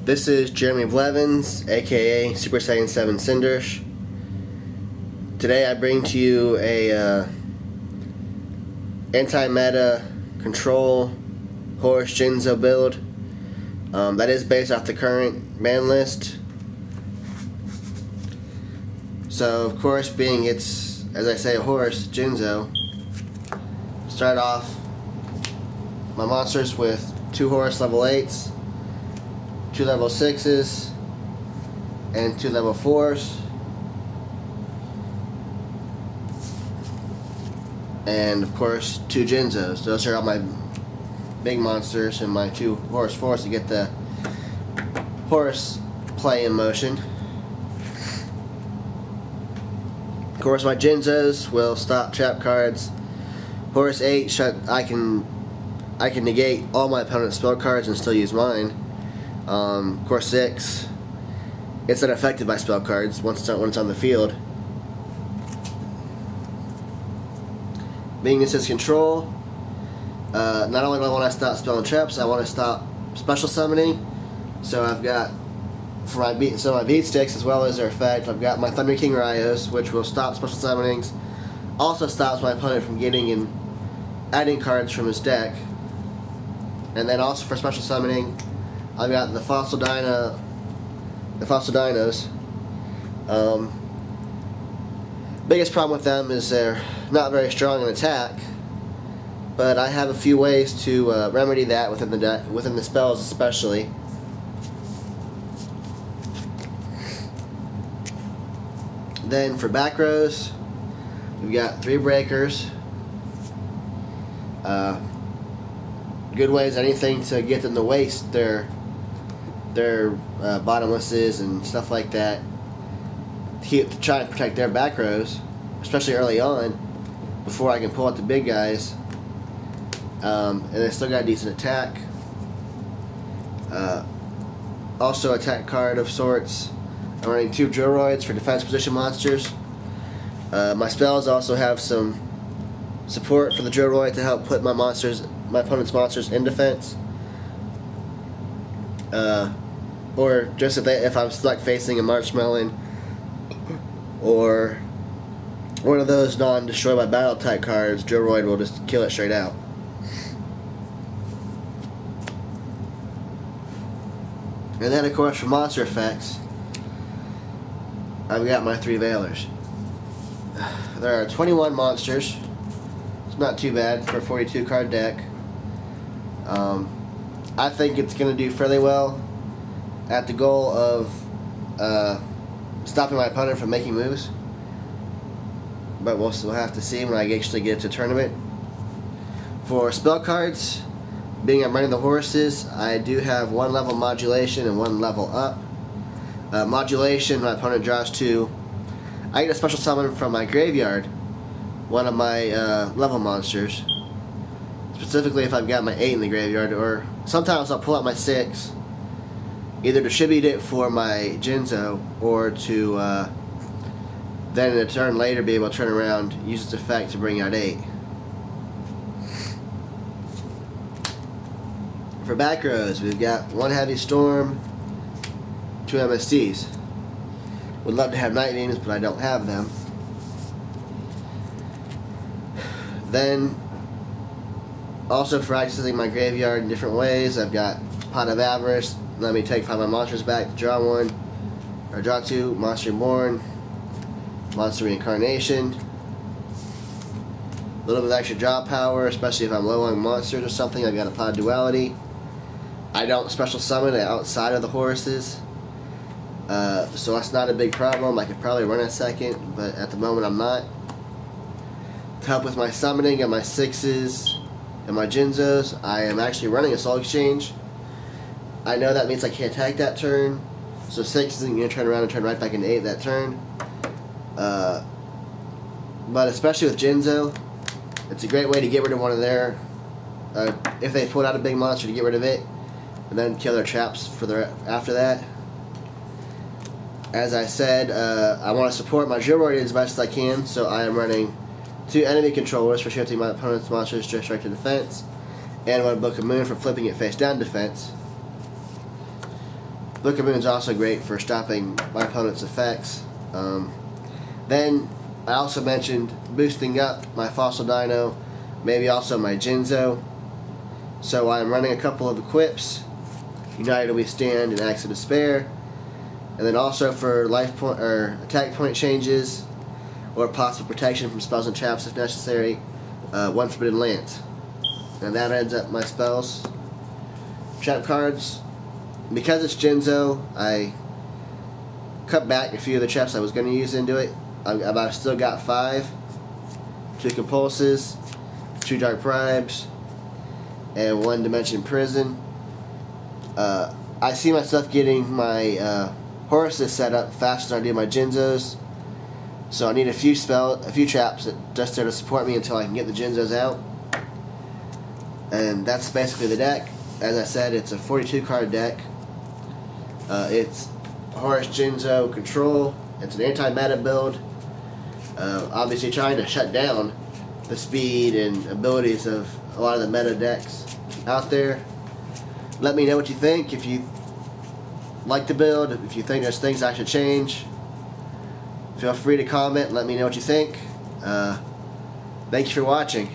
This is Jeremy Blevins, aka Super Saiyan 7 Cinders. Today I bring to you a anti-meta control Horus-Jinzo build that is based off the current ban list. So of course, being it's, as I say, a Horus-Jinzo, start off my monsters with 2 Horus level 8s, 2 level 6s, and 2 level 4s. And of course 2 Jinzos. Those are all my big monsters and my 2 Horus 4s to get the Horus play in motion. Of course my Jinzos will stop trap cards. Horus 8, I can negate all my opponent's spell cards and still use mine. Of course 6, it's not affected by spell cards when it's on the field. Being this is control, not only do I want to stop spell and traps, I want to stop special summoning. So I've got, for my beat sticks as well as their effect, I've got my Thunder King Ryos, which will stop special summonings. Also stops my opponent from getting and adding cards from his deck. And then also for special summoning, I've got the Fossil Dinos. Biggest problem with them is they're not very strong in attack, but I have a few ways to remedy that within the spells, especially. Then for back rows, we've got 3 breakers. Good ways, anything to get them to waste their bottomlesses and stuff like that, to try to protect their back rows, especially early on, before I can pull out the big guys. And they still got a decent attack. Also attack card of sorts. I'm running 2 Drillroids for defense position monsters. My spells also have some support for the Drillroid to help put my opponent's monsters in defense. Or just if I'm stuck facing a Marshmelon or one of those non-destroy by battle type cards, Drillroid will just kill it straight out. And then of course for monster effects, I've got my 3 Veilers. There are 21 monsters. It's not too bad for a 42 card deck. I think it's going to do fairly well at the goal of stopping my opponent from making moves. But we'll have to see when I actually get to tournament. For spell cards, being I'm running the Horuses, I do have 1 level modulation and 1 level up. Modulation, my opponent draws 2. I get a special summon from my graveyard, one of my level monsters. Specifically if I've got my 8 in the graveyard, or sometimes I'll pull out my 6, either distribute it for my Jinzo, or to then in a turn later be able to turn around, use its effect to bring out 8. For back rows, we've got 1 Heavy Storm, 2 MSTs. Would love to have Night Beams, but I don't have them. Then, also for accessing my graveyard in different ways, I've got Pot of Avarice. Let me take 5 of my monsters back to draw 1, or draw 2. Monster Reborn, Monster Reincarnation. A little bit of extra draw power, especially if I'm low on monsters or something. I've got a Pot of Duality. I don't special summon it outside of the Horuses, so that's not a big problem. I could probably run a second, but at the moment I'm not. To help with my summoning of my 6s and my Jinzos, I am actually running a Soul Exchange. I know that means I can't attack that turn, so 6 isn't going to turn around and turn right back into 8 that turn. But especially with Jinzo, it's a great way to get rid of one of their, if they pulled out a big monster, to get rid of it, and then kill their traps after that. As I said, I want to support my Drillroid as best as I can, so I am running 2 enemy controllers for shifting my opponent's monsters to strike to defense, and 1 Book of Moon for flipping it face down defense. Book of Moon is also great for stopping my opponent's effects. Then I also mentioned boosting up my Fossil Dino, maybe also my Jinzo. So I'm running a couple of equips, United to Withstand and Acts of Despair, and then also for life point or attack point changes, or possible protection from spells and traps if necessary, one Forbidden Lance. And that ends up my spells. Trap cards. Because it's Jinzo, I cut back a few of the traps I was going to use into it. I've still got 5. 2 Compulses, 2 Dark Bribes, and 1 Dimension Prison. I see myself getting my Horus set up faster than I do my Jinzos. So I need a few traps that just there to support me until I can get the Jinzos out. And that's basically the deck. As I said, it's a 42 card deck. It's Horus-Jinzo Control. It's an anti-meta build. Obviously trying to shut down the speed and abilities of a lot of the meta decks out there. Let me know what you think. If you like the build, if you think there's things I should change, feel free to comment and let me know what you think. Thank you for watching.